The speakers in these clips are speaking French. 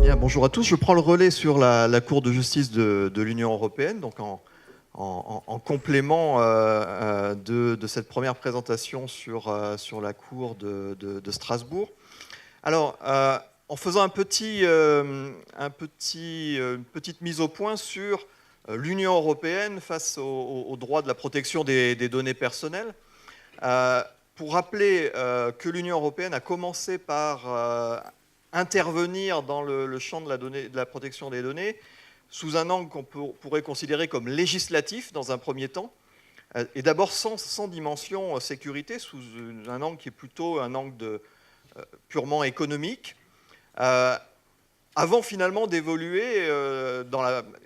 Bien, bonjour à tous. Je prends le relais sur la Cour de justice de l'Union européenne, donc en complément de cette première présentation sur la Cour de Strasbourg. Alors, en faisant une petite mise au point sur l'Union européenne face au droit de la protection des données personnelles, pour rappeler que l'Union européenne a commencé par intervenir dans le champ de la protection des données sous un angle qu'on pourrait considérer comme législatif dans un premier temps, et d'abord sans dimension sécurité, sous un angle qui est plutôt un angle purement économique, avant finalement d'évoluer et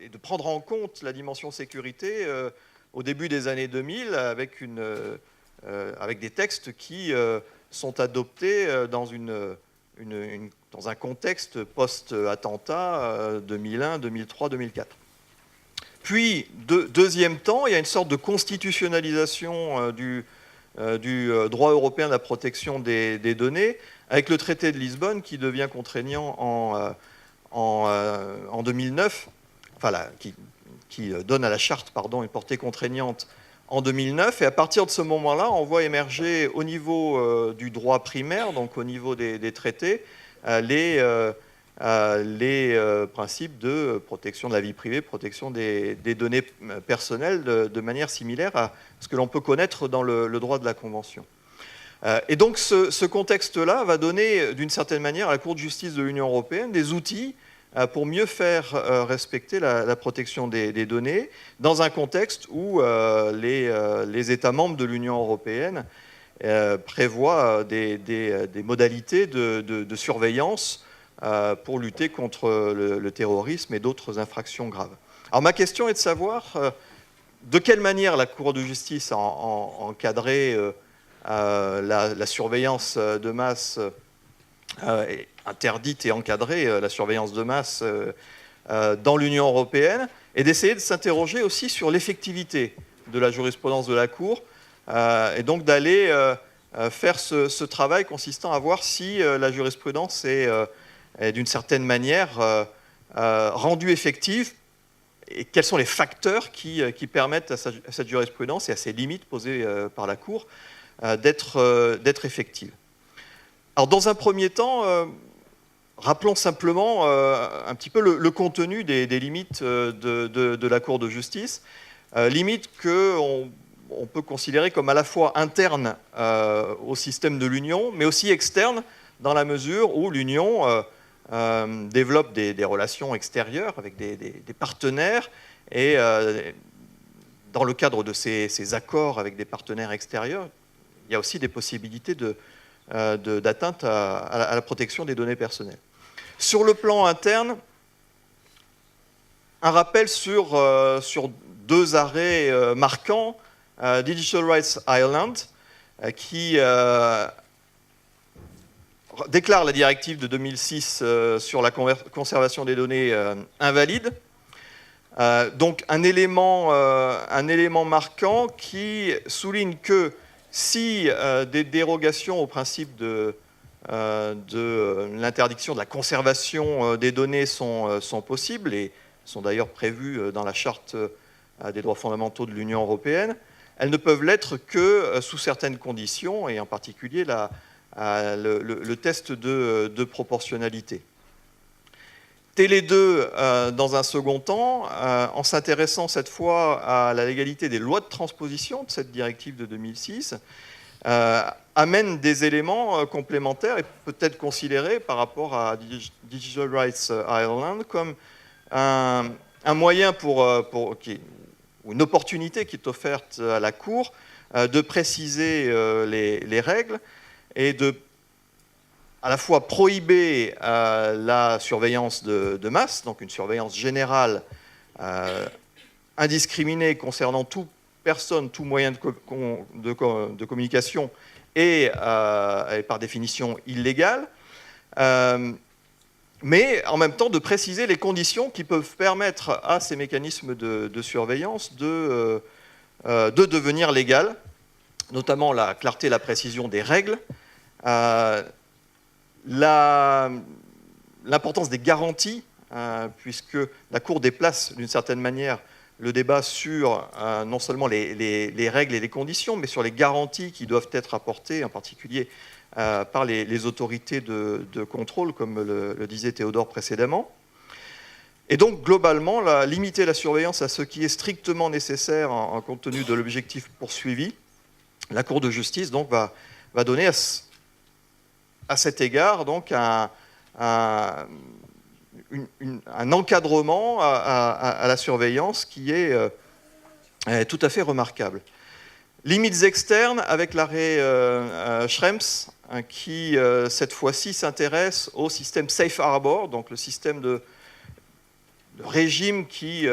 de prendre en compte la dimension sécurité au début des années 2000 avec des textes qui sont adoptés dans un contexte post-attentat 2001, 2003, 2004. Puis, deuxième temps, il y a une sorte de constitutionnalisation du droit européen de la protection des données, avec le traité de Lisbonne qui devient contraignant en 2009, qui donne à la charte une portée contraignante en 2009. Et à partir de ce moment-là, on voit émerger au niveau du droit primaire, donc au niveau des traités, les principes de protection de la vie privée, protection des données personnelles de manière similaire à ce que l'on peut connaître dans le droit de la Convention. Et donc ce contexte-là va donner d'une certaine manière à la Cour de justice de l'Union européenne des outils pour mieux faire respecter la protection des données dans un contexte où les États membres de l'Union européenne prévoit des modalités de surveillance pour lutter contre le terrorisme et d'autres infractions graves. Alors ma question est de savoir de quelle manière la Cour de justice a encadré la surveillance de masse, interdite et encadrée, la surveillance de masse dans l'Union européenne, et d'essayer de s'interroger aussi sur l'effectivité de la jurisprudence de la Cour, et donc d'aller faire ce travail consistant à voir si la jurisprudence est d'une certaine manière rendue effective et quels sont les facteurs qui permettent à cette jurisprudence et à ses limites posées par la Cour d'être effective. Alors dans un premier temps, rappelons simplement un petit peu le contenu des limites de la Cour de justice, limites qu'on peut considérer comme à la fois internes au système de l'Union, mais aussi externes dans la mesure où l'Union développe des relations extérieures avec des partenaires et dans le cadre de ces accords avec des partenaires extérieurs, il y a aussi des possibilités d'atteinte à la protection des données personnelles. Sur le plan interne, un rappel sur deux arrêts marquants. Digital Rights Ireland, qui déclare la directive de 2006 sur la conservation des données invalide. Donc un élément marquant qui souligne que si des dérogations au principe de l'interdiction de la conservation des données sont possibles et sont d'ailleurs prévues dans la Charte des droits fondamentaux de l'Union européenne, elles ne peuvent l'être que sous certaines conditions, et en particulier le test de proportionnalité. Télé 2, dans un second temps, en s'intéressant cette fois à la légalité des lois de transposition de cette directive de 2006, amène des éléments complémentaires et peut-être considérés par rapport à Digital Rights Ireland comme un moyen ou une opportunité qui est offerte à la Cour de préciser les règles et à la fois prohiber la surveillance de masse, donc une surveillance générale indiscriminée concernant toute personne, tout moyen de communication et par définition illégale, mais en même temps de préciser les conditions qui peuvent permettre à ces mécanismes de surveillance de devenir légales, notamment la clarté et la précision des règles, l'importance des garanties, puisque la Cour déplace d'une certaine manière le débat sur non seulement les règles et les conditions, mais sur les garanties qui doivent être apportées, en particulier par les autorités de contrôle, comme le disait Théodore précédemment. Et donc, globalement, limiter la surveillance à ce qui est strictement nécessaire en compte tenu de l'objectif poursuivi, la Cour de justice donc, va donner à cet égard donc, un encadrement à la surveillance qui est tout à fait remarquable. Limites externes avec l'arrêt Schrems, qui cette fois-ci s'intéresse au système Safe Harbor, donc le système de régime qui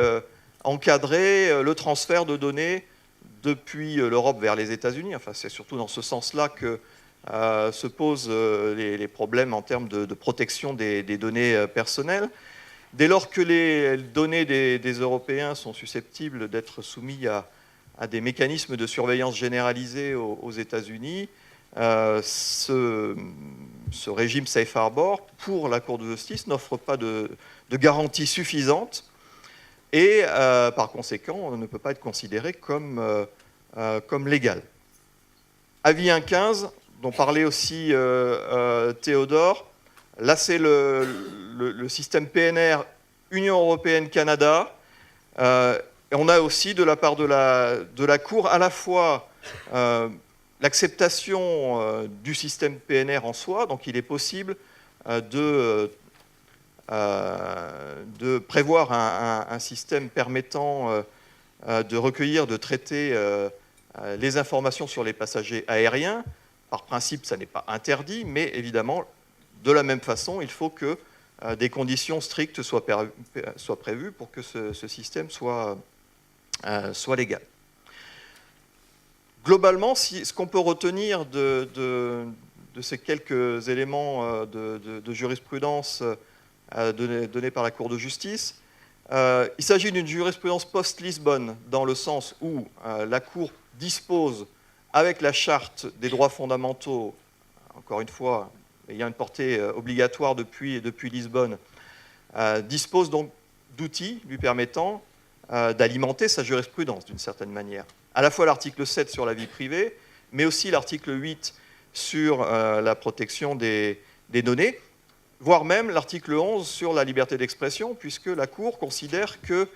encadrait le transfert de données depuis l'Europe vers les États-Unis. Enfin, c'est surtout dans ce sens-là que se posent les problèmes en termes de protection des données personnelles. Dès lors que les données des Européens sont susceptibles d'être soumises à des mécanismes de surveillance généralisés aux États-Unis, ce régime Safe Harbor, pour la Cour de justice, n'offre pas de garantie suffisante et, par conséquent, ne peut pas être considéré comme légal. Avis 1.15, dont parlait aussi Théodore, là c'est le système PNR Union Européenne-Canada. On a aussi de la part de la Cour à la fois l'acceptation du système PNR en soi, donc il est possible de prévoir un système permettant de recueillir, de traiter les informations sur les passagers aériens. Par principe, ça n'est pas interdit, mais évidemment, de la même façon, il faut que des conditions strictes soient prévues pour que ce système soit légal. Globalement, ce qu'on peut retenir de ces quelques éléments de jurisprudence donnés par la Cour de justice, il s'agit d'une jurisprudence post-Lisbonne, dans le sens où la Cour dispose, avec la charte des droits fondamentaux, encore une fois, ayant une portée obligatoire depuis Lisbonne, dispose donc d'outils lui permettant d'alimenter sa jurisprudence d'une certaine manière. À la fois l'article 7 sur la vie privée, mais aussi l'article 8 sur la protection des données, voire même l'article 11 sur la liberté d'expression, puisque la Cour considère que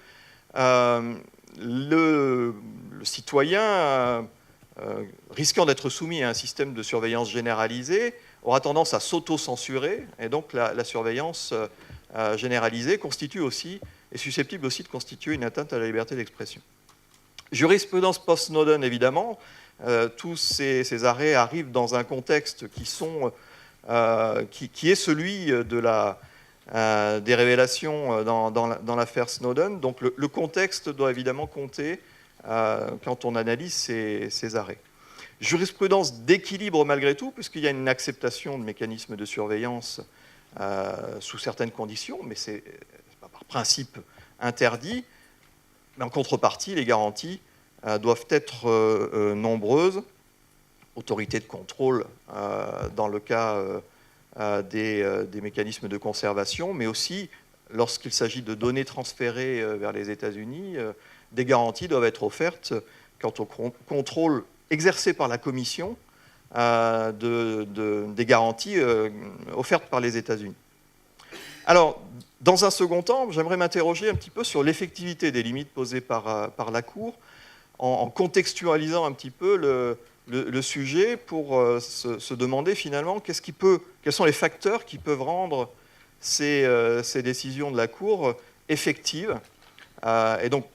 le citoyen, risquant d'être soumis à un système de surveillance généralisée, aura tendance à s'auto-censurer, et donc la surveillance généralisée est susceptible aussi de constituer une atteinte à la liberté d'expression. Jurisprudence post-Snowden, évidemment, tous ces arrêts arrivent dans un contexte qui est celui des révélations dans l'affaire Snowden. Donc le contexte doit évidemment compter quand on analyse ces arrêts. Jurisprudence d'équilibre malgré tout, puisqu'il y a une acceptation de mécanismes de surveillance sous certaines conditions, mais ce n'est pas par principe interdit. Mais en contrepartie, les garanties doivent être nombreuses. Autorité de contrôle dans le cas des mécanismes de conservation, mais aussi, lorsqu'il s'agit de données transférées vers les États-Unis, des garanties doivent être offertes quant au contrôle exercé par la Commission des garanties offertes par les États-Unis. Alors, dans un second temps, j'aimerais m'interroger un petit peu sur l'effectivité des limites posées par la Cour, en contextualisant un petit peu le sujet pour se demander finalement quels sont les facteurs qui peuvent rendre ces décisions de la Cour effectives, et donc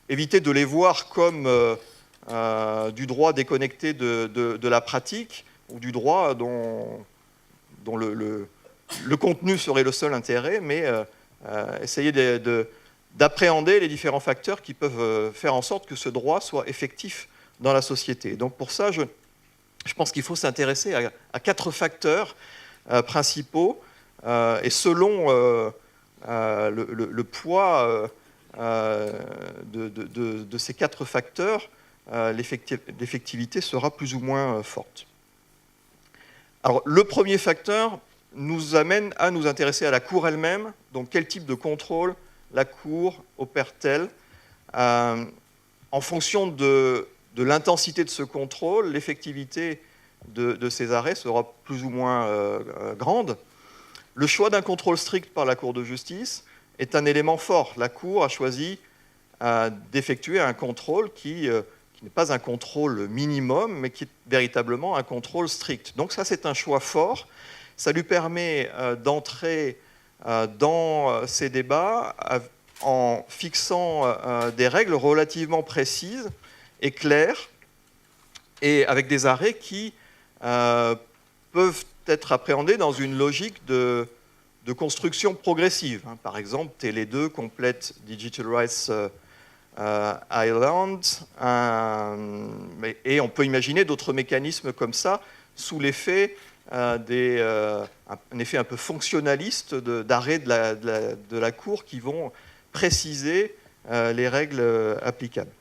éviter de les voir comme du droit déconnecté de la pratique, ou du droit dont le contenu serait le seul intérêt, mais essayer d'appréhender les différents facteurs qui peuvent faire en sorte que ce droit soit effectif dans la société. Donc pour ça, je pense qu'il faut s'intéresser à 4 facteurs principaux, et selon le poids de ces 4 facteurs, l'effectivité sera plus ou moins forte. Alors, le premier facteur nous amène à nous intéresser à la Cour elle-même. Donc, quel type de contrôle la Cour opère-t-elle en fonction de l'intensité de ce contrôle, l'effectivité de ces arrêts sera plus ou moins grande. Le choix d'un contrôle strict par la Cour de justice est un élément fort. La Cour a choisi d'effectuer un contrôle qui n'est pas un contrôle minimum, mais qui est véritablement un contrôle strict. Donc ça, c'est un choix fort. Ça lui permet d'entrer dans ces débats en fixant des règles relativement précises et claires, et avec des arrêts qui peuvent être appréhendés dans une logique de construction progressive. Par exemple, Télé2 complète Digital Rights Ireland, et on peut imaginer d'autres mécanismes comme ça, sous l'effet un effet un peu fonctionnaliste d'arrêt de la Cour qui vont préciser les règles applicables.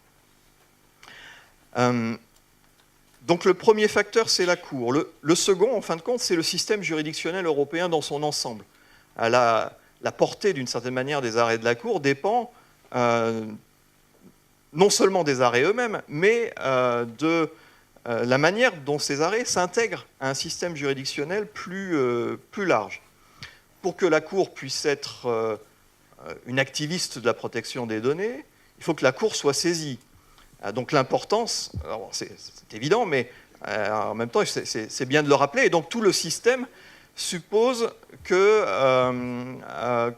Donc le premier facteur, c'est la Cour. Le second, en fin de compte, c'est le système juridictionnel européen dans son ensemble. La portée, d'une certaine manière, des arrêts de la Cour dépend non seulement des arrêts eux-mêmes, mais de la manière dont ces arrêts s'intègrent à un système juridictionnel plus large. Pour que la Cour puisse être une activiste de la protection des données, il faut que la Cour soit saisie. Donc l'importance, c'est évident, mais en même temps, c'est bien de le rappeler. Et donc tout le système suppose que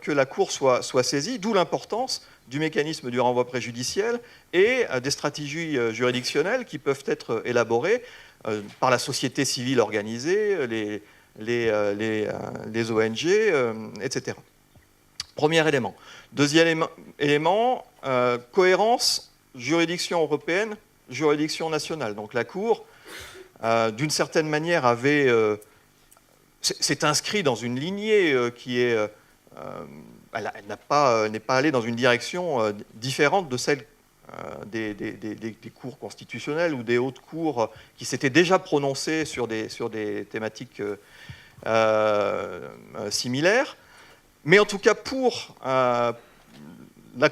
la Cour soit saisie, d'où l'importance du mécanisme du renvoi préjudiciel et des stratégies juridictionnelles qui peuvent être élaborées par la société civile organisée, les ONG, etc. Premier élément. Deuxième élément, cohérence juridiction européenne, juridiction nationale. Donc la Cour, d'une certaine manière, s'est inscrite dans une lignée qui est... elle n'est pas allée dans une direction différente de celle des cours constitutionnelles ou des hautes cours qui s'étaient déjà prononcées sur des thématiques similaires. Mais en tout cas, pour la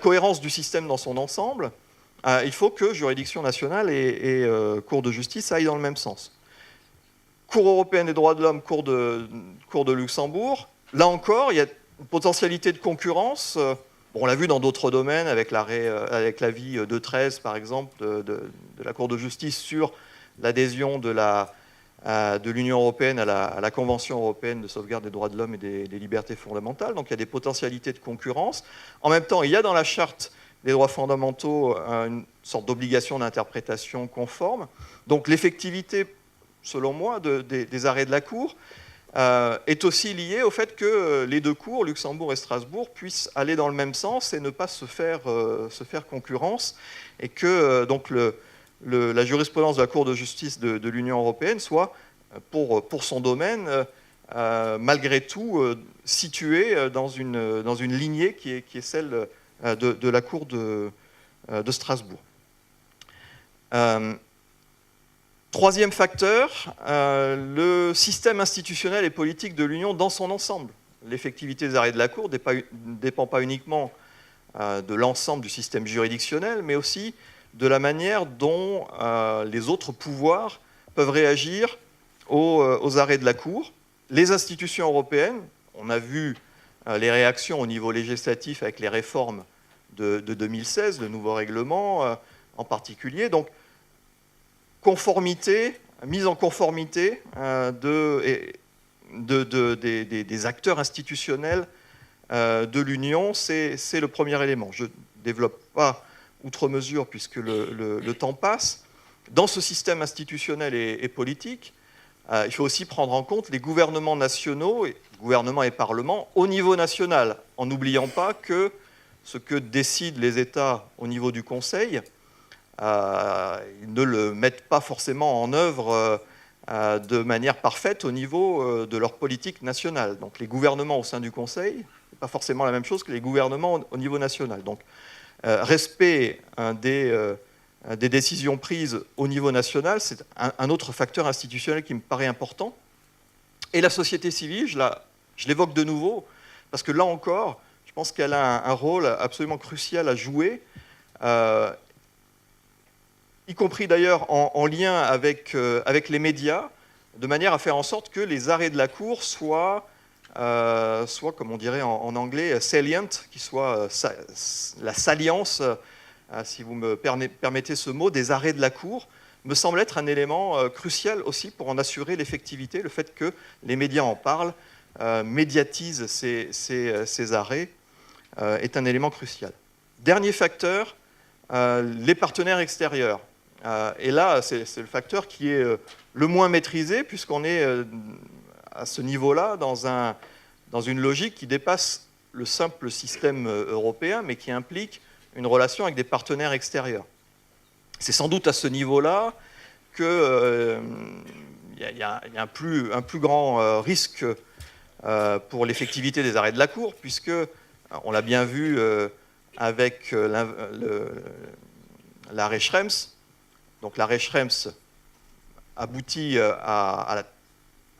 cohérence du système dans son ensemble, il faut que juridiction nationale et Cour de justice aillent dans le même sens. Cour européenne des droits de l'homme, Cour de Luxembourg, là encore, il y a une potentialité de concurrence. On l'a vu dans d'autres domaines, avec l'avis 213, par exemple, de la Cour de justice sur l'adhésion de l'Union européenne à la Convention européenne de sauvegarde des droits de l'homme et des libertés fondamentales. Donc il y a des potentialités de concurrence. En même temps, il y a dans la Charte des droits fondamentaux une sorte d'obligation d'interprétation conforme. Donc l'effectivité, selon moi, des arrêts de la Cour est aussi liée au fait que les deux cours, Luxembourg et Strasbourg, puissent aller dans le même sens et ne pas se faire concurrence, et que donc la jurisprudence de la Cour de justice de l'Union européenne soit, pour son domaine, malgré tout, située dans une lignée qui est celle de la Cour de Strasbourg. Troisième facteur, le système institutionnel et politique de l'Union dans son ensemble. L'effectivité des arrêts de la Cour ne dépend pas uniquement de l'ensemble du système juridictionnel, mais aussi de la manière dont les autres pouvoirs peuvent réagir aux arrêts de la Cour. Les institutions européennes, on a vu les réactions au niveau législatif avec les réformes de 2016, le nouveau règlement en particulier. Donc, mise en conformité des acteurs institutionnels de l'Union, c'est le premier élément. Je ne développe pas outre mesure puisque le temps passe. Dans ce système institutionnel et politique, il faut aussi prendre en compte les gouvernements nationaux, gouvernements et parlements, au niveau national, en n'oubliant pas que ce que décident les États au niveau du Conseil, ils ne le mettent pas forcément en œuvre de manière parfaite au niveau de leur politique nationale. Donc les gouvernements au sein du Conseil, ce n'est pas forcément la même chose que les gouvernements au niveau national. Donc respect des décisions prises au niveau national, c'est un autre facteur institutionnel qui me paraît important. Et la société civile, je l'évoque de nouveau, parce que là encore, je pense qu'elle a un rôle absolument crucial à jouer, y compris d'ailleurs en lien avec les médias, de manière à faire en sorte que les arrêts de la Cour soient, comme on dirait en anglais, salient, qui soient la salience, si vous me permettez ce mot, des arrêts de la Cour, me semble être un élément crucial aussi pour en assurer l'effectivité. Le fait que les médias en parlent, médiatisent ces arrêts, est un élément crucial. Dernier facteur, les partenaires extérieurs. Et là, c'est le facteur qui est le moins maîtrisé, puisqu'on est à ce niveau-là dans une logique qui dépasse le simple système européen, mais qui implique une relation avec des partenaires extérieurs. C'est sans doute à ce niveau-là qu'il y a un plus grand risque pour l'effectivité des arrêts de la Cour, puisque, on l'a bien vu avec l'arrêt Schrems. Donc l'arrêt Schrems aboutit à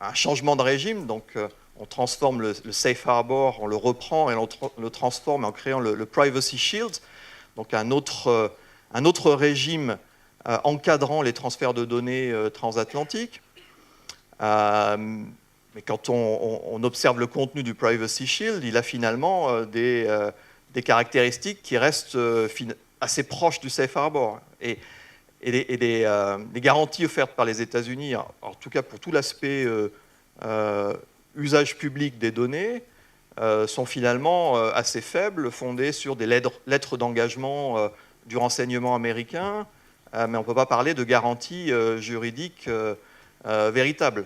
un changement de régime. Donc on transforme le Safe Harbor, on le reprend et on le transforme en créant le Privacy Shield, donc un autre régime encadrant les transferts de données transatlantiques. Mais quand on observe le contenu du Privacy Shield, il a finalement des caractéristiques qui restent assez proches du Safe Harbor. Et les garanties offertes par les États-Unis, en tout cas pour tout l'aspect usage public des données, sont finalement assez faibles, fondées sur des lettres d'engagement du renseignement américain, mais on ne peut pas parler de garanties juridiques véritables.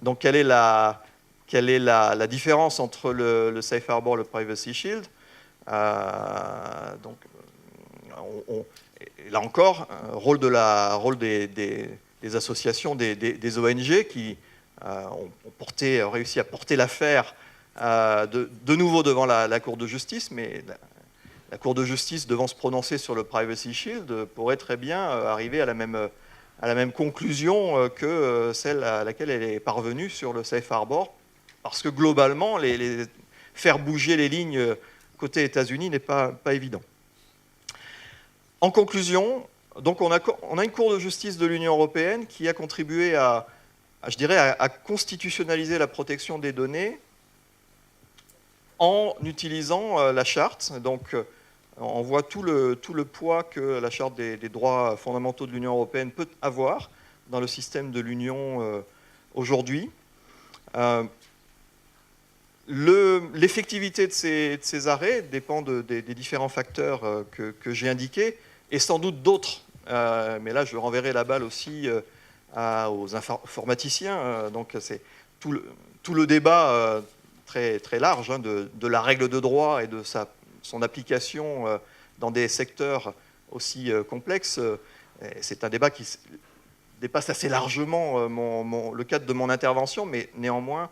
Donc quelle est la différence entre le Safe Harbor et le Privacy Shield? Donc, là encore, rôle des associations, des ONG qui ont réussi à porter l'affaire de nouveau devant la Cour de justice, mais la Cour de justice, devant se prononcer sur le Privacy Shield, pourrait très bien arriver à la même conclusion que celle à laquelle elle est parvenue sur le Safe Harbor, parce que globalement, faire bouger les lignes côté États-Unis n'est pas évident. En conclusion, donc on a une Cour de justice de l'Union européenne qui a contribué à constitutionnaliser la protection des données en utilisant la charte. Donc on voit tout le poids que la charte des droits fondamentaux de l'Union européenne peut avoir dans le système de l'Union aujourd'hui. L'effectivité de ces arrêts dépend des différents facteurs que j'ai indiqués, et sans doute d'autres. Mais là, je renverrai la balle aussi aux informaticiens. Donc c'est tout le débat très, très large de la règle de droit et de son application dans des secteurs aussi complexes. C'est un débat qui dépasse assez largement le cadre de mon intervention, mais néanmoins,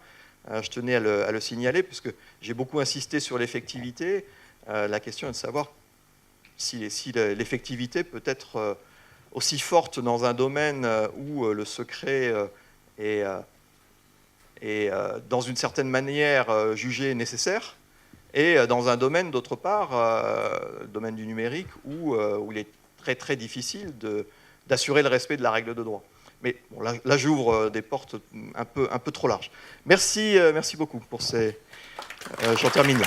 je tenais à le signaler, puisque j'ai beaucoup insisté sur l'effectivité. La question est de savoir si l'effectivité peut être aussi forte dans un domaine où le secret est dans une certaine manière jugé nécessaire, et dans un domaine, d'autre part, le domaine du numérique, où il est très très difficile d'assurer le respect de la règle de droit. Mais bon, là j'ouvre des portes un peu trop larges. Merci beaucoup pour ces... J'en termine là.